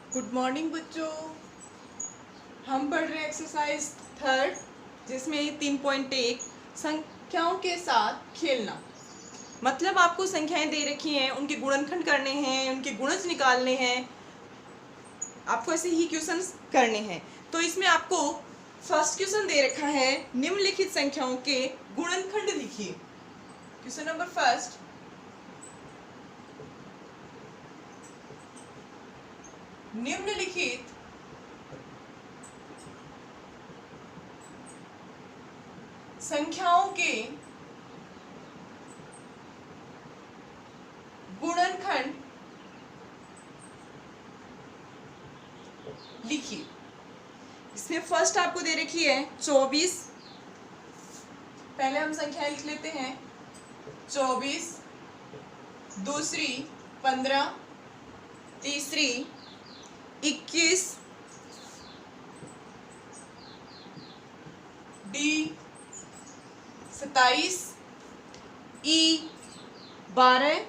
Good morning बच्चों। हम पढ़ रहे एक्सरसाइज थर्ड, जिसमें 3.1 संख्याओं के साथ खेलना। मतलब आपको संख्याएं दे रखी हैं, उनके गुणनखंड करने हैं, उनके गुणज निकालने हैं, आपको ऐसे ही क्वेश्चंस करने हैं। तो इसमें आपको फर्स्ट क्वेश्चन दे रखा है, निम्नलिखित संख्याओं के गुणनखंड लिखिए। क्वेश्चन नंबर फर्स्ट, निम्नलिखित संख्याओं के गुणनखंड लिखिए। इसमें फर्स्ट आपको दे रखी है 24। पहले हम संख्याएं लिख लेते हैं। 24, दूसरी 15, तीसरी 21, डी 27, ई 12,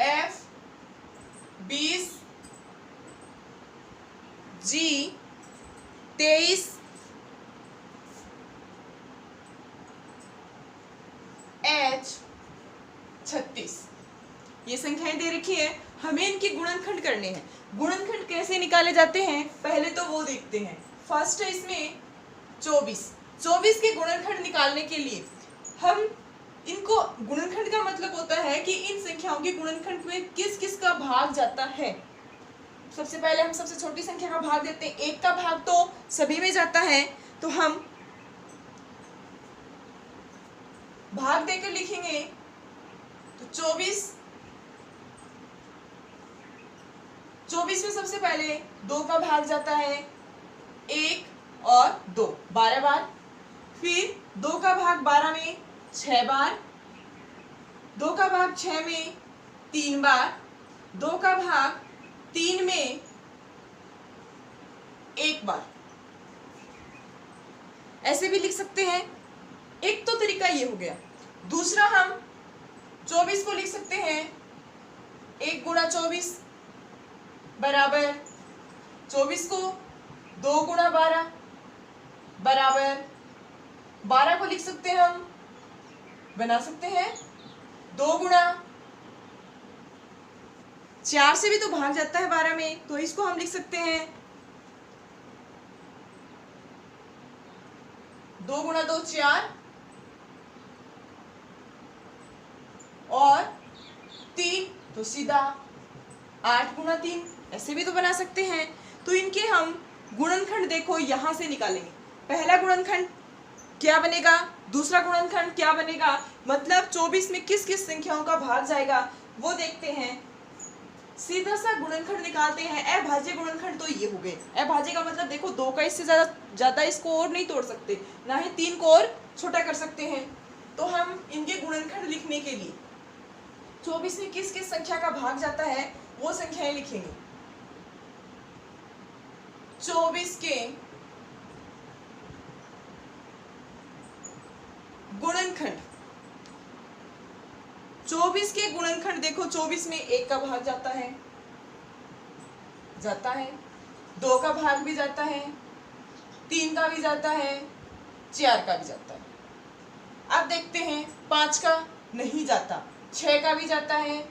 एफ 20, जी 23, एच 36। ये संख्याएं दे रखी है, हमें इनके गुणनखंड करने हैं। गुणनखंड कैसे निकाले जाते हैं पहले तो वो देखते हैं। फर्स्ट है इसमें 24 के गुणनखंड निकालने के लिए हम इनको, गुणनखंड का मतलब होता है कि इन संख्याओं के गुणनखंड में किस किस का भाग जाता है। सबसे पहले हम सबसे छोटी संख्या का भाग देते हैं। एक का भाग तो सभी में जाता है, तो हम भाग देकर लिखेंगे। तो 24 में सबसे पहले 2 का भाग जाता है, 1 और 2 12 बार। फिर 2 का भाग 12 में 6 बार, 2 का भाग 6 में 3 बार, 2 का भाग 3 में 1 बार। ऐसे भी लिख सकते हैं। एक तो तरीका ये हो गया। दूसरा, हम 24 को लिख सकते हैं 1 गुणा 24 बराबर 24 को 2 गुणा 12 बराबर 12 को लिख सकते हैं, हम बना सकते हैं 2 गुणा 4 से भी तो भाग जाता है 12 में, तो इसको हम लिख सकते हैं 2 गुणा 2 4 और 3, तो सीधा 8 गुणा 3। ऐसे भी तो बना सकते हैं। तो इनके हम गुणनखंड देखो यहां से निकालेंगे। पहला गुणनखंड क्या बनेगा, दूसरा गुणनखंड क्या बनेगा, मतलब 24 में किस किस संख्याओं का भाग जाएगा वो देखते हैं। सीधा सा गुणनखंड निकालते हैं। अभाज्य गुणनखंड तो ये हो गए। अभाज्य का मतलब देखो 2 का इससे ज्यादा इसको और नहीं तोड़ सकते, ना ही 3 को और छोटा कर सकते हैं। तो हम इनके गुणनखंड लिखने के लिए 24 में किस किस संख्या का भाग जाता है वो संख्याएं लिखेंगे। 24 के गुणनखंड, 24 के गुणनखंड देखो। 24 में 1 का भाग जाता है 2 का भाग भी जाता है, 3 का भी जाता है, 4 का भी जाता है। अब देखते हैं 5 का नहीं जाता, 6 का भी जाता है,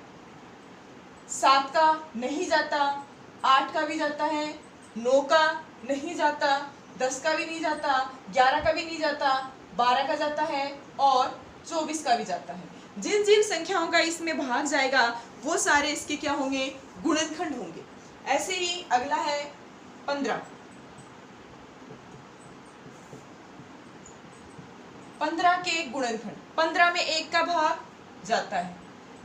7 का नहीं जाता, 8 का भी जाता है, 9 का नहीं जाता, 10 का भी नहीं जाता, 11 का भी नहीं जाता, 12 का जाता है और 24 का भी जाता है। जिन जिन संख्याओं का इसमें भाग जाएगा वो सारे इसके क्या होंगे, गुणनखंड होंगे। ऐसे ही अगला है 15। 15 के गुणनखंड, 15 में 1 का भाग जाता है,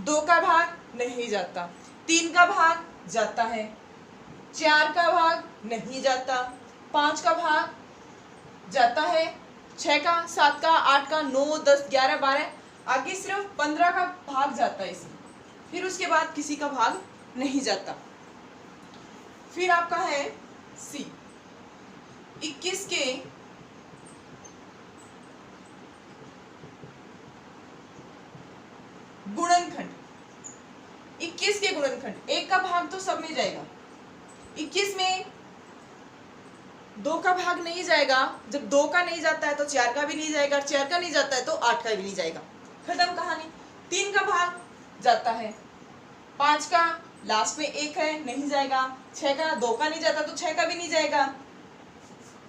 2 का भाग नहीं जाता, 3 का भाग जाता है, 4 का भाग नहीं जाता, 5 का भाग जाता है, 6 का, 7 का, 8 का, 9, 10, 11, 12, आगे सिर्फ 15 का भाग जाता है इसमें। फिर उसके बाद किसी का भाग नहीं जाता। फिर आपका है सी, 21 के गुणनखंड। 21 के गुणनखंड, 1 का भाग तो सब में जाएगा, 21 में 2 का भाग नहीं जाएगा। जब 2 का नहीं जाता है तो 4 का भी नहीं जाएगा, 4 का नहीं जाता है तो 8 का भी नहीं जाएगा, खत्म कहानी। 3 का भाग जाता है, 5 का लास्ट में 1 है, नहीं जाएगा। 6 का 2 का नहीं जाता तो 6 का भी नहीं जाएगा।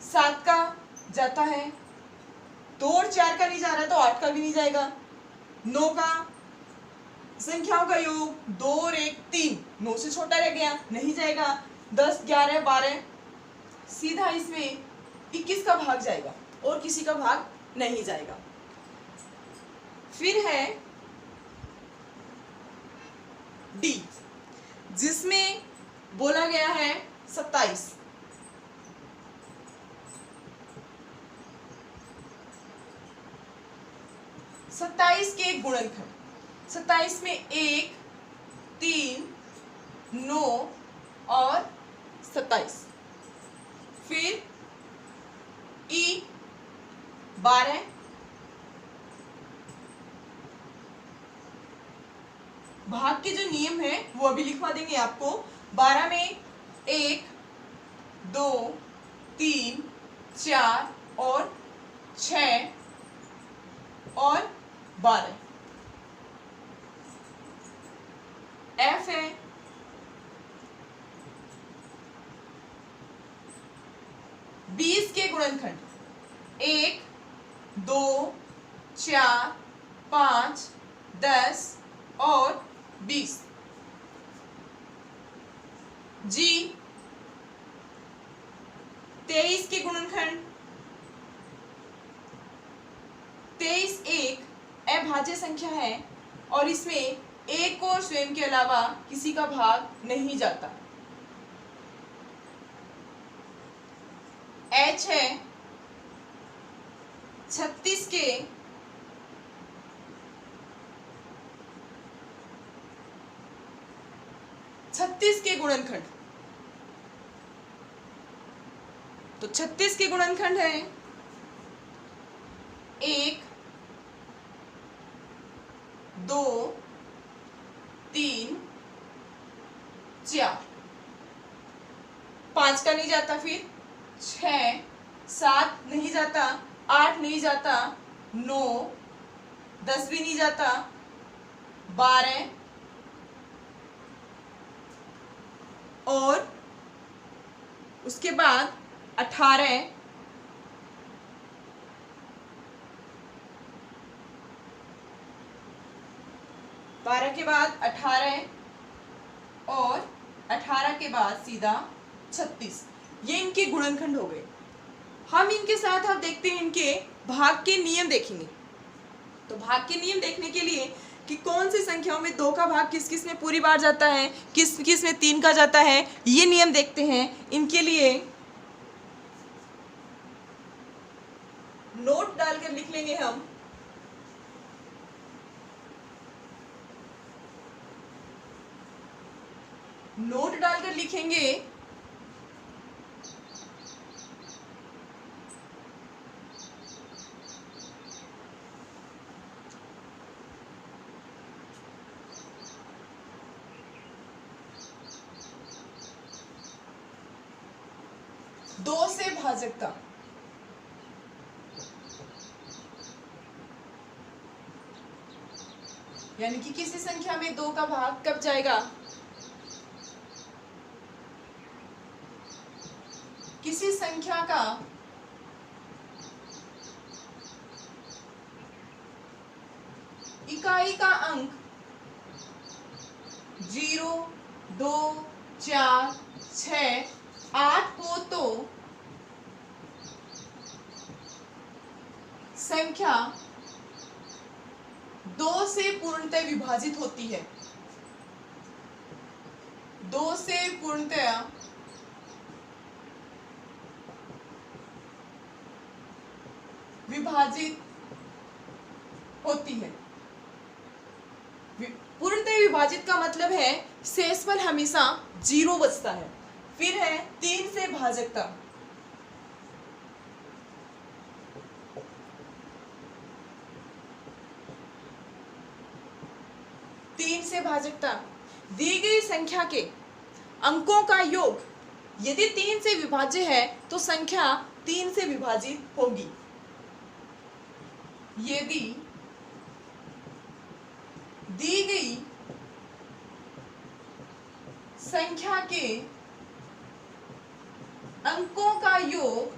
7 का जाता है, 2 और 4 का नहीं जा रहा है तो 8 का भी नहीं जाएगा। 9 का संख्याओं का योग 2 और 1 3, 9 से छोटा रह गया, नहीं जाएगा। 10 11 12 सीधा इसमें 21 का भाग जाएगा और किसी का भाग नहीं जाएगा। फिर है डी, जिसमें बोला गया है 27। 27 के गुणनखंड, 27 में 1 3 9 और 27। फिर ई 12, भाग के जो नियम है वो अभी लिखवा देंगे आपको। 12 में 1 2 3 4 और 6 और 12। एफ है 20 के गुणनखंड, 1 2 4 5 10 और 20। जी 23 के गुणनखंड, 23 एक अभाज्य संख्या है और इसमें एक और स्वयं के अलावा किसी का भाग नहीं जाता। एच है 36 के गुणनखंड, तो 36 के गुणनखंड है 1 2 3 4, 5 का नहीं जाता, फिर 6 7 नहीं जाता, 8 नहीं जाता, 9 10 भी नहीं जाता, 12 और उसके बाद 18 12 के बाद 18 और 18 के बाद सीधा 36। ये इनके गुणनखंड हो गए। हम इनके साथ अब देखते हैं इनके भाग के नियम देखेंगे। तो भाग के नियम देखने के लिए कि कौन सी संख्याओं में 2 का भाग किस किस में पूरी बार जाता है, किस किस में 3 का जाता है, ये नियम देखते हैं। इनके लिए नोट डालकर लिख लेंगे हम। नोट डालकर लिखेंगे दो से भाजकता, यानी कि किसी संख्या में 2 का भाग कब जाएगा, किसी संख्या का इकाई का अंक 0 2 4 6 8 हो तो संख्या 2 से पूर्णतः विभाजित होती है। 2 से पूर्णतः विभाजित होती है। पूर्णतः विभाजित का मतलब है शेषफल हमेशा 0 बचता है। फिर है 3 से भाजकता। 3 से भाजकता दी गई संख्या के अंकों का योग यदि 3 से विभाज्य है तो संख्या 3 से विभाजित होगी। यदि दी गई संख्या के अंकों का योग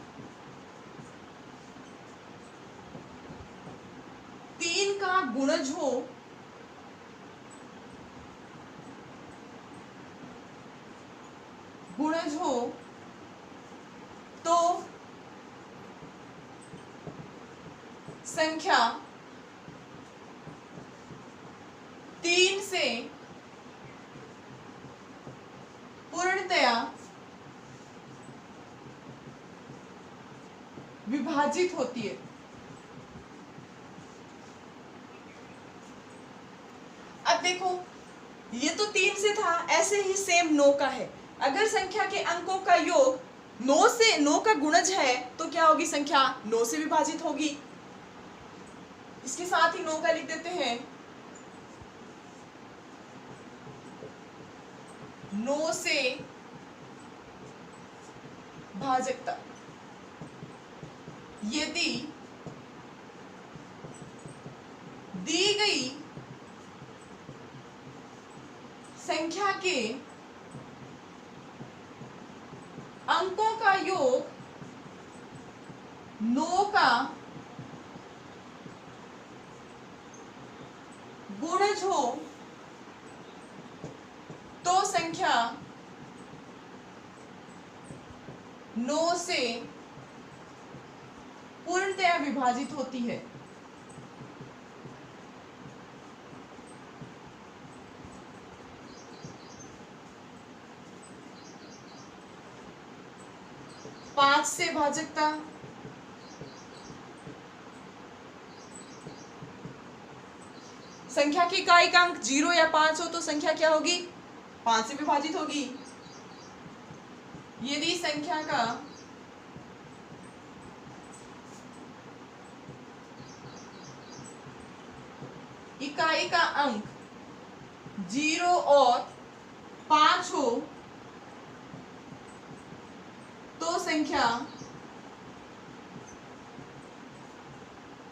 3 का गुणज हो तो संख्या 3 से पूर्णतया विभाजित होती है। अब देखो ये तो 3 से था, ऐसे ही सेम 9 का है। अगर संख्या के अंकों का योग 9 का गुणज है तो क्या होगी? संख्या 9 से विभाजित होगी। इसके साथ ही 9 का लिख देते हैं। 9 से भाजकता यदि दी गई संख्या के अंकों का योग 9 का गुणज हो तो संख्या 9 से पूर्णतया विभाजित होती है। पांच से भाजकता संख्या की इकाई का अंक 0 या 5 हो तो संख्या क्या होगी? 5 से विभाजित होगी। यदि संख्या का इकाई का अंक 0 और 5 हो तो संख्या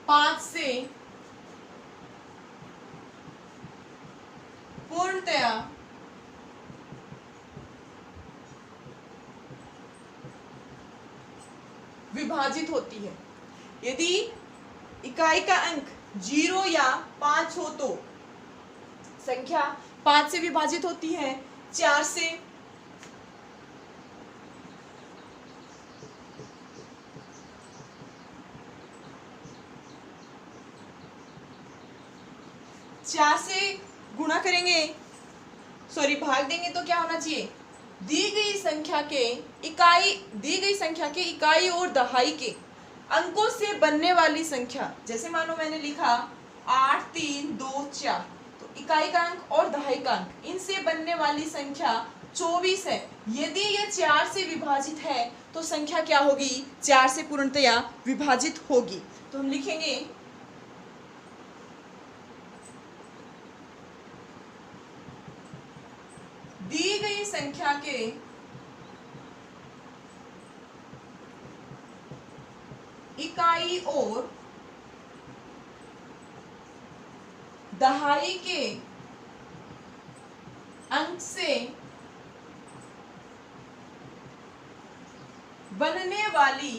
5 से पूर्णतया विभाजित होती है। यदि इकाई का अंक 0 या 5 हो तो संख्या 5 से विभाजित होती है। 4 से 4 से गुणा करेंगे, सॉरी भाग देंगे तो क्या होना चाहिए? दी गई संख्या के इकाई और दहाई के अंकों से बनने वाली संख्या, जैसे मानो मैंने लिखा 8 3 2 4, तो इकाई का अंक और दहाई का अंक इनसे बनने वाली संख्या 24 है। यदि यह 4 से विभाजित है तो संख्या क्या होगी? 4 से पूर्णतया विभाजित होगी। तो हम लिखेंगे दी गई संख्या के इकाई और दहाई के अंक से बनने वाली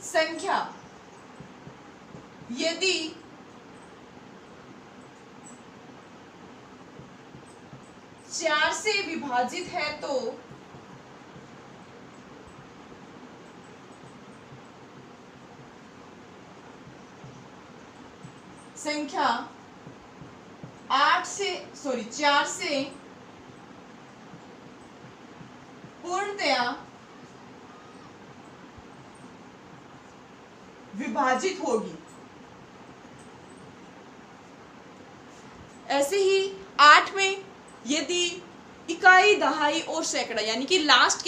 संख्या यदि 4 से विभाजित है तो संख्या 4 से पूर्णतया विभाजित होगी। ऐसे ही 8 में यदि इकाई, दहाई और सैकड़ा यानी कि लास्ट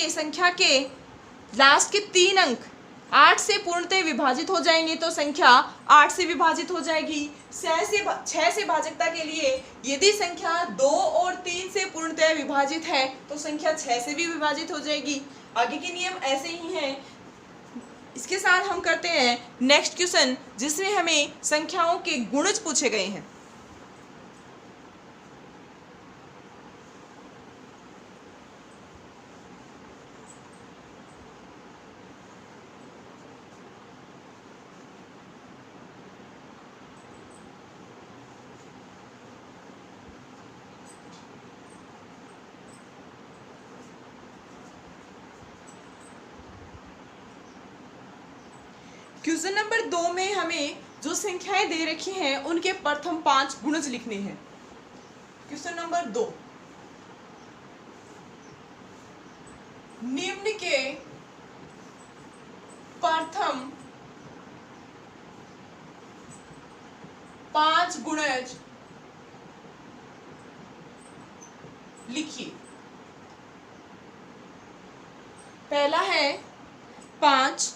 के 3 अंक 8 से पूर्णतः विभाजित हो जाएंगे तो संख्या 8 से विभाजित हो जाएगी। 6 से भाजकता के लिए यदि संख्या 2 और 3 से पूर्णतः विभाजित है तो संख्या 6 से भी विभाजित हो जाएगी। आगे के नियम ऐसे ही हैं। इसके साथ हम करते हैं नेक्स्ट क्वेश्चन, जिसमें हमें संख्याओं के गुणज पूछे गए हैं। क्वेश्चन नंबर 2 में हमें जो संख्याएं दे रखी हैं उनके प्रथम 5 गुणज लिखने हैं। क्वेश्चन नंबर 2, निम्न के प्रथम 5 गुणज लिखिए। पहला है 5,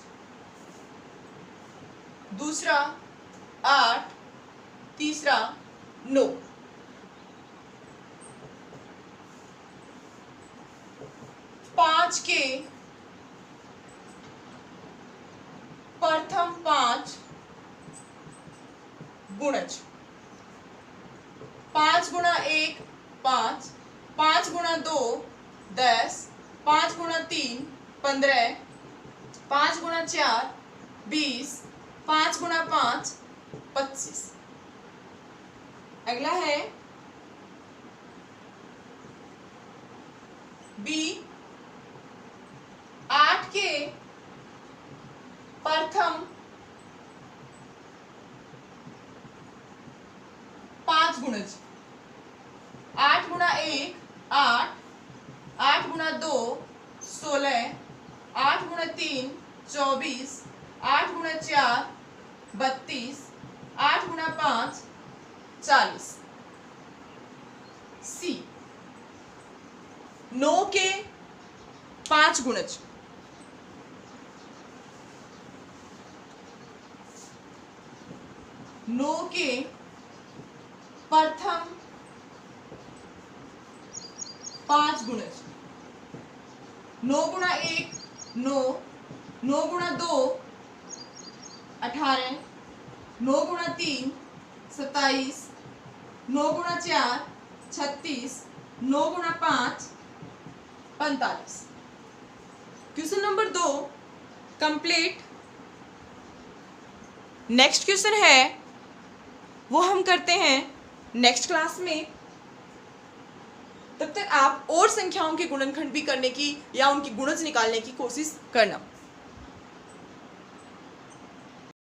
दूसरा 8, तीसरा 9। पांच के प्रथम 5 गुणज। 5 गुणा 1 5, 5 गुणा 2 10, 5 गुणा 3 15, 5 गुणा 4 20, 5 गुणा 5 25। अगला है बी, 8 के प्रथम 5 गुणज। 8 गुणा 1 8, 8 गुणा 2 16, 8 गुणा 3 24, 8 गुणा 4 32, 8 गुणा 5 40। सी, 9 के 5 गुणज। 9 के प्रथम 5 गुणज। 9 गुणा 1 9, 9 गुणा 2 18, 9 गुणा 3 27, 9 गुणा 4 36, 9 गुणा 5 45। Question number 2 complete. Next question है वो हम करते हैं नेक्स्ट क्लास में। तब तक आप और संख्याओं के गुणनखंड भी करने की या उनकी गुणज निकालने की कोशिश करना।